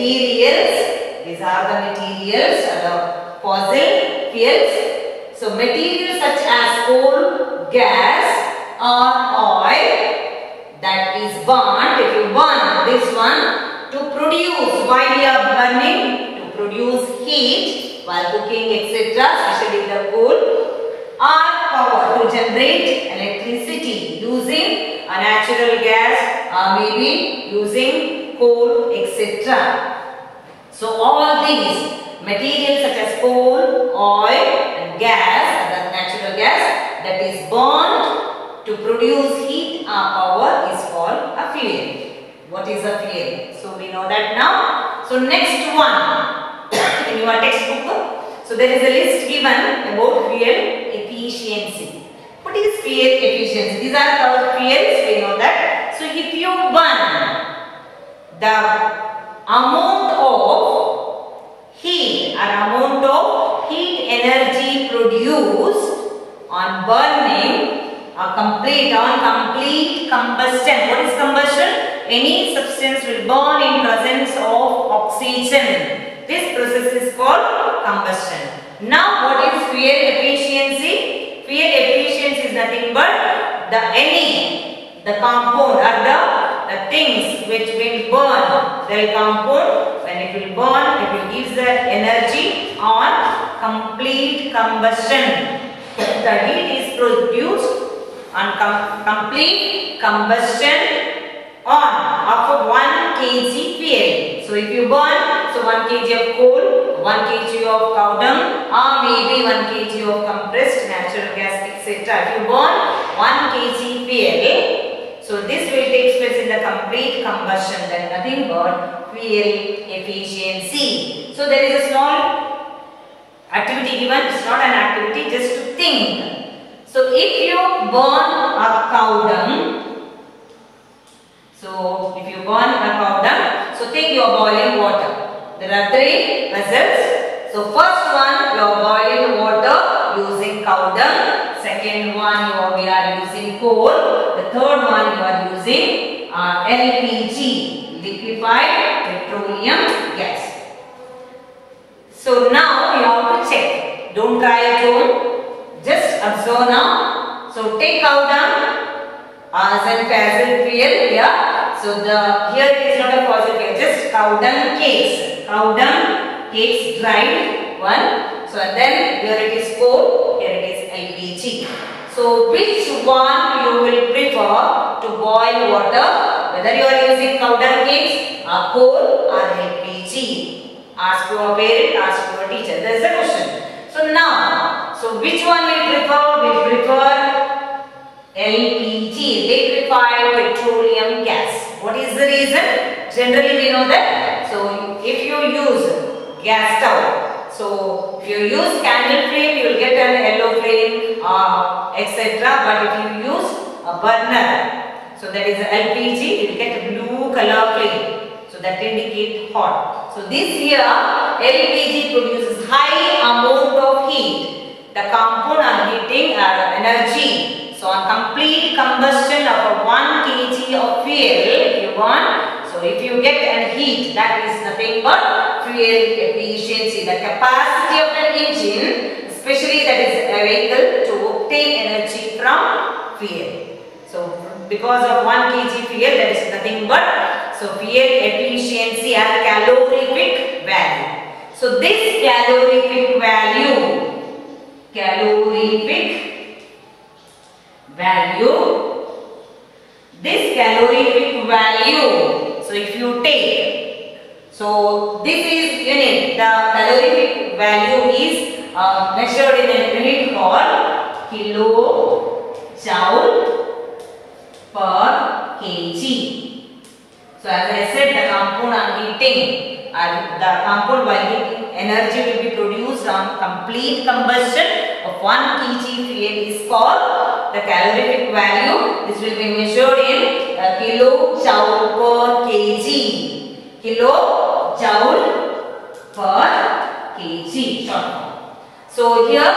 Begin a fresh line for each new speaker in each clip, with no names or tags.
materials. These are the materials or the fossil fuels. So materials such as coal, gas or oil that is burnt. If you burn this one to produce, why we are burning? To produce heat while cooking, etc., especially the coal, or power to generate electricity using a natural gas or maybe using coal, etc. So all these materials such as coal, oil and gas, the natural gas that is burnt to produce heat or power is called a fuel. What is a fuel? So we know that now. So next one in your textbook. So there is a list given about fuel efficiency. What is fuel efficiency? These are our fuels, we know that. So if you burn the amount of heat or amount of heat energy produced on burning or complete combustion. What is combustion? Any substance will burn in presence of oxygen. This process is called combustion. Now what is fuel efficiency? Fuel efficiency is nothing but the compound or the things which will burn. The compound, when it will burn, it will give the energy on complete combustion. The heat is produced on complete combustion of 1 kg fuel. So if you burn, so 1 kg of coal, 1 kg of cow dung, or maybe 1 kg of compressed natural gas, etc. If you burn 1 kg fuel, so this will take place in the complete combustion. Then nothing but fuel efficiency. So there is a small activity given. It's not an activity, just to think. So if you burn a cow dung, so if you burn a cow dung, so think you are boiling water. There are 3 vessels. So first one you are boiling water using cow dung. Second one we are using coal. The third one you are using LPG, liquefied petroleum gas. So now you have to check. Don't try at home. Just observe now. So take cow dung as an fossil fuel here. So here it is not a fossil fuel, just cow dung cakes. Cow dung cakes dried one. So then here it is coal, here it is LPG. So which one you will prefer to boil water? Whether you are using cow dung cakes or coal or LPG? Ask your parent, ask your teacher. There is a question. So now, so which one will prefer? We prefer LPG, liquefied petroleum gas. What is the reason? Generally we know that. So if you use gas stove, so if you use candle flame, you will get an yellow flame, etc. But if you use a burner, so that is LPG, you will get a blue color flame. So that indicate hot. So this here LPG produces high amount of heat. The compound are heating energy. So on complete combustion of 1 kg of fuel, if you want, so if you get an heat, that is nothing but fuel efficiency. The capacity of an engine, especially that is a vehicle, to obtain energy from fuel. So because of 1 kg fuel, that is nothing but, so fuel efficiency and calorific value. So this calorific value, this calorific value, so if you take, so this is unit, the calorific value is measured in a unit called kilojoule per kg. So as I said, the compound are heating, the compound while heating, energy will be produced on complete combustion of 1 kg fuel is called the calorific value. This will be measured in kilojoule per kg. Kilojoule per kg, short form. So here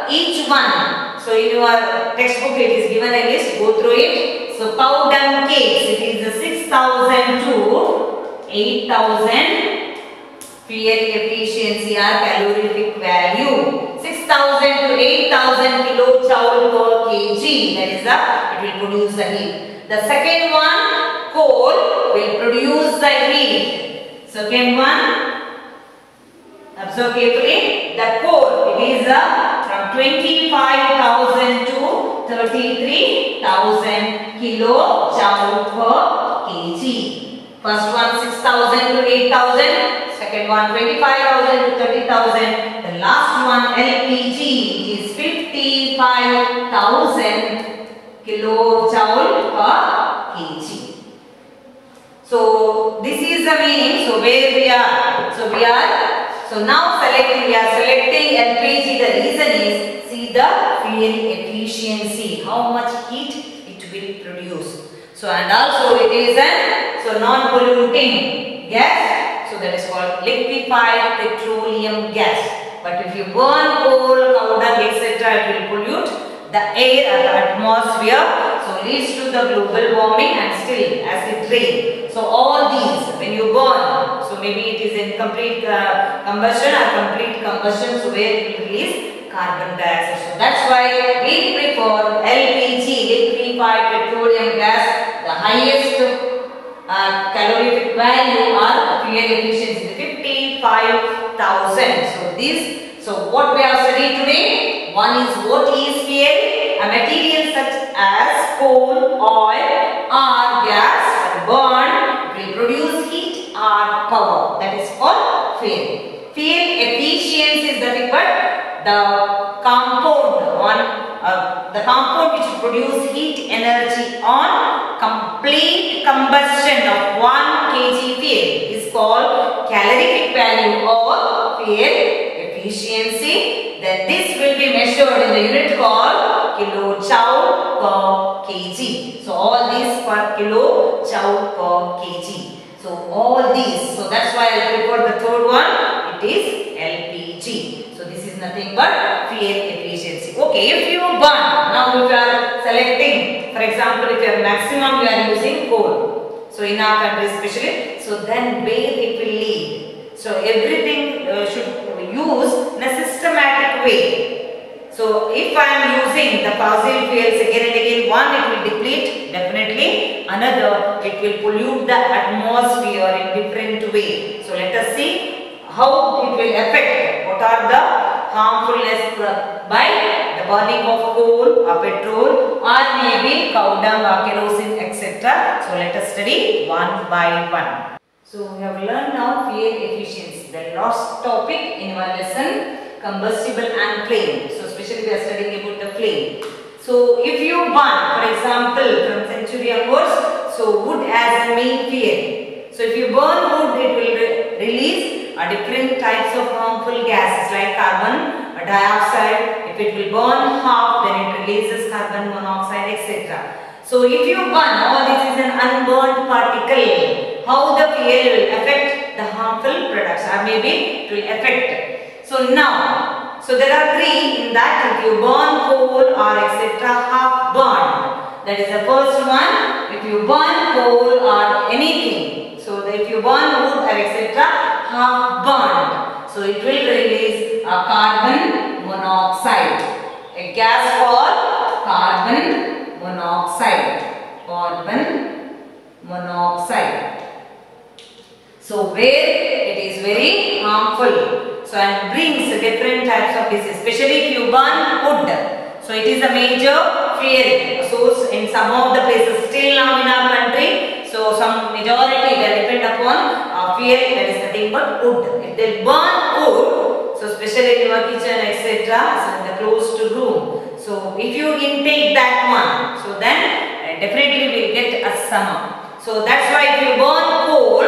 each one, so in your textbook it is given a list, go through it. So cow dung cakes, it is the 6,000 to 8,000 fuel efficiency or calorific value 6,000 to 8,000 kilojoule per kg. That is the, it will produce the heat. The second one, coal will produce the heat. Second one, observe carefully, the coal, it is from 25,000 to 33,000 kilojoule per kg. First one 6,000 to 8,000, second one 25,000 to 30,000, the last one LPG, it is 55,000 kilojoule per kg. So this is the meaning. So where we are? So now we are selecting LPG. The reason is, see the fuel efficiency, how much heat it will produce. So and also it is a non-polluting gas. So that is called liquefied petroleum gas. But if you burn coal, cow dung, etc., it will pollute the air or the atmosphere. So leads to the global warming and still acid rain. So all these, when you burn, so maybe it is in complete combustion or complete combustion, so where it will release carbon dioxide. So that's why we prefer LPG, liquefied petroleum gas, the highest calorific value or fuel efficiency 55,000. So what we have studied today, one is what is fuel, a material such as coal, oil or gas burned will produce heat or power. That is called fuel. Fuel efficiency is nothing but the compound which produce heat energy on complete combustion of 1 kg fuel is called calorific value or fuel efficiency. Then this will be measured in the unit called kilojoule per kg. So all these per kilojoule per kg. So all these. So that's why I prefer the third one. It is LPG. So this is nothing but fuel efficiency. Okay, if you burn, now if you are selecting, for example, if you are maximum you are using coal. So in our country especially, so then where it will lead. So everything should use in a systematic way. So if I am using the fossil fuels again and again, one it will deplete definitely, another it will pollute the atmosphere in different way. So let us see how it will affect, what are the harmfulness by the burning of coal or petrol or maybe cow dung or kerosene, etc. So let us study one by one. So we have learned now fuel efficiency, the last topic in our lesson, combustible and flame. So especially we are studying about the flame. So if you burn, for example, from century onwards, so wood as a main fuel. So if you burn wood, it will release different types of harmful gases like carbon dioxide. If it will burn half, then it releases carbon monoxide, etc. So if you burn, all this is an unburned particle. How the fuel will affect the harmful products, or maybe it will affect. So now, so there are three in that. If you burn coal or etc., half burned. That is the first one. If you burn coal or anything, so if you burn wood or etc., half burned. So it will release a carbon monoxide, a gas called carbon monoxide. Carbon monoxide. So where it is very harmful. So and brings different types of disease, especially if you burn wood. So it is a major fuel source in some of the places still now in our country. So some majority they depend upon fuel, that is nothing but wood. If they burn wood, so especially in your kitchen, etc., so in the closed room. So if you intake that one, so then definitely we will get asthma. So that's why if you burn coal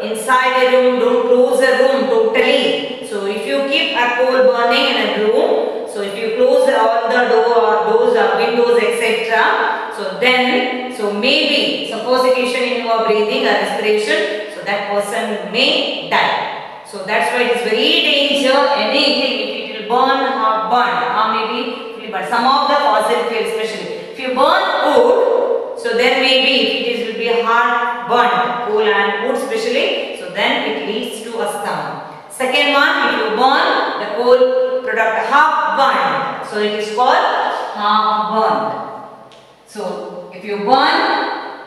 inside a room, don't close a room totally. So if you keep a coal burning in a room, so if you close all the doors or windows, etc., so then, so maybe suffocation in your breathing or respiration, so that person may die. So that's why it is very dangerous. Anything if it will burn or burned, or maybe but some of the fossil fuels especially. If you burn wood, so then maybe if it will be hard burnt, coal and wood especially, so then it leads to asthma. Second one, if you burn the coal product half burned, so it is called half burned. So if you burn,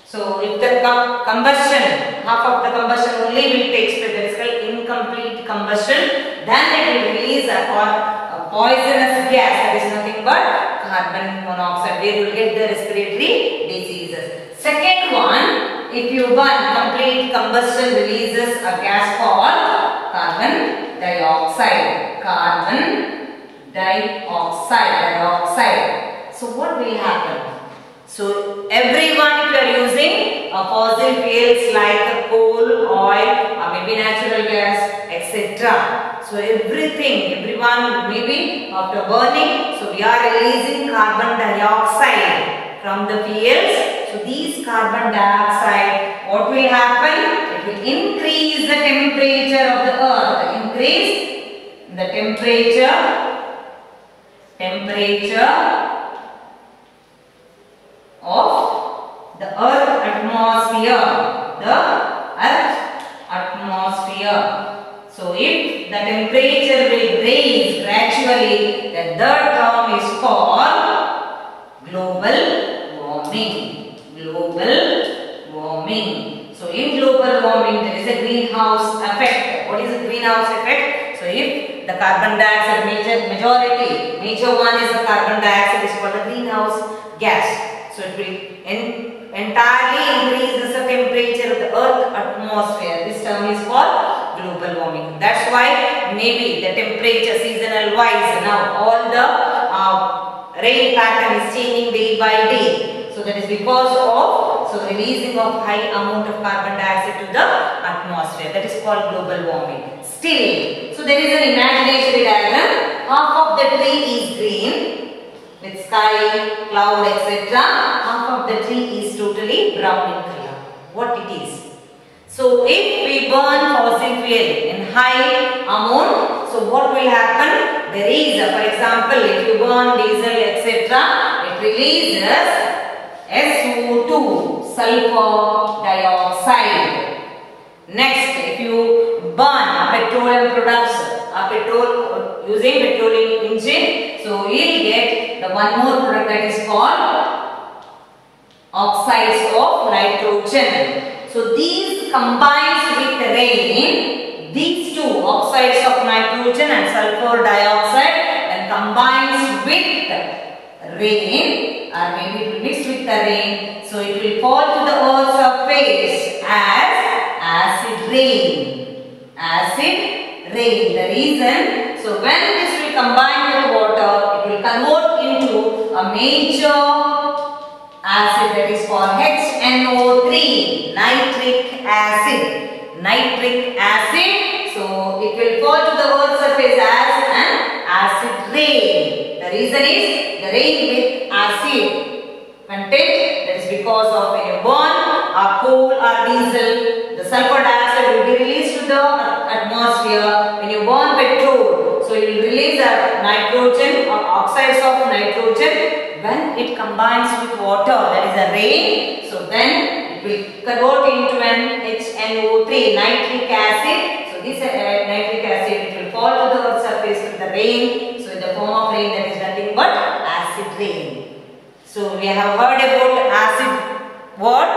so if the combustion, half of the combustion only will take place, that is called incomplete combustion, then it will release a poisonous gas, that is nothing but carbon monoxide, where you will get the respiratory diseases. Second one, if you burn, complete combustion releases a gas called carbon dioxide. Carbon dioxide. So what will happen? So everyone, if you are using a fossil fuels like coal, oil, or maybe natural gas, etc. So everyone, maybe after burning, so we are releasing carbon dioxide from the fuels. So these carbon dioxide, what will happen? It will increase the temperature of the earth. Increase the temperature of the earth atmosphere. So if the temperature will raise gradually, then the term is called global warming. So in global warming, there is a greenhouse effect. What is a greenhouse effect? So if the carbon dioxide major one is the carbon dioxide, is called the greenhouse gas. So it will entirely increase the temperature of the earth atmosphere. This term is called global warming. That's why maybe the temperature seasonal wise, now all the rain pattern is changing day by day. So that is because of releasing of high amount of carbon dioxide to the atmosphere. That is called global warming. Still, so there is an imaginary diagram. Half of the tree is green with sky, cloud, etc. Half of the tree is totally brown in color. What it is? So if we burn fossil fuel in high amount, so what will happen? There is, for example, if you burn diesel, etc., it releases SO2, sulfur dioxide. Next, if you burn petroleum products, using petroleum engine, so you will get the one more product that is called oxides of nitrogen. So these combines with rain, these two oxides of nitrogen and sulfur dioxide, and combines with rain, or maybe it will mix with the rain, so it will fall to the earth's surface as acid rain. The reason, so when this will combine with water, it will convert into a major acid, that is called HNO3, nitric acid. So it will fall to the earth's surface as an acid rain. The reason is the rain with acid content. That is because of when you burn coal or diesel, the sulfur dioxide will be released to the atmosphere. When you burn petrol, so it will release nitrogen or oxides of nitrogen. When it combines with water, that is a rain, so then it will convert into an HNO3, nitric acid. So this nitric acid, it will fall to the earth's surface with the rain. So in the form of rain, that is nothing but acid rain. So we have heard about acid what?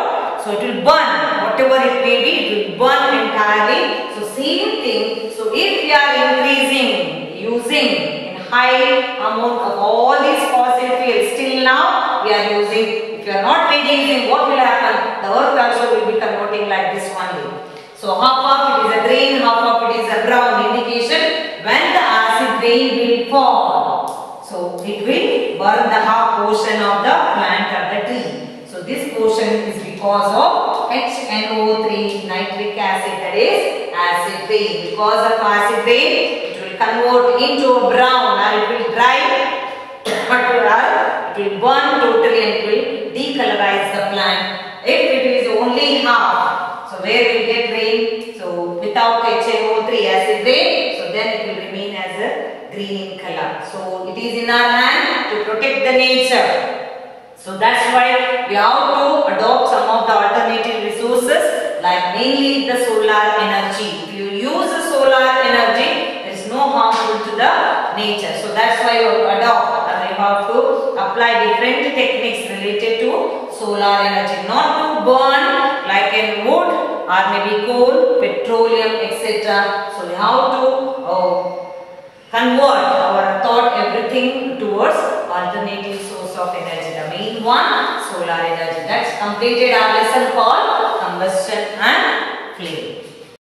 So it will burn, whatever it may be, it will burn entirely. So same thing. So if we are using in high amount of all these fossil fuels, still now we are using. If you are not reducing, what will happen? The earth also will be converting like this only. So half of it is a green, half of it is a brown, indication when the acid rain will fall. So it will burn the half portion of the plant or the tree. So this portion is because of HNO3, nitric acid, that is acid rain. Because of acid rain, it will convert into a brown, or it will dry, but it will burn totally and it will decolorize the plant. If it is only half, so where we get rain? So without HNO3 acid rain, so then it will remain as a green in color. So it is in our hand to protect the nature. So that's why we have to adopt some of the alternative resources, like mainly the solar energy. If you use the solar apply different techniques related to solar energy, not to burn like in wood or maybe coal, petroleum, etc. So we have to convert our thought everything towards alternative source of energy. The main one, solar energy. That's completed our lesson called combustion and flame.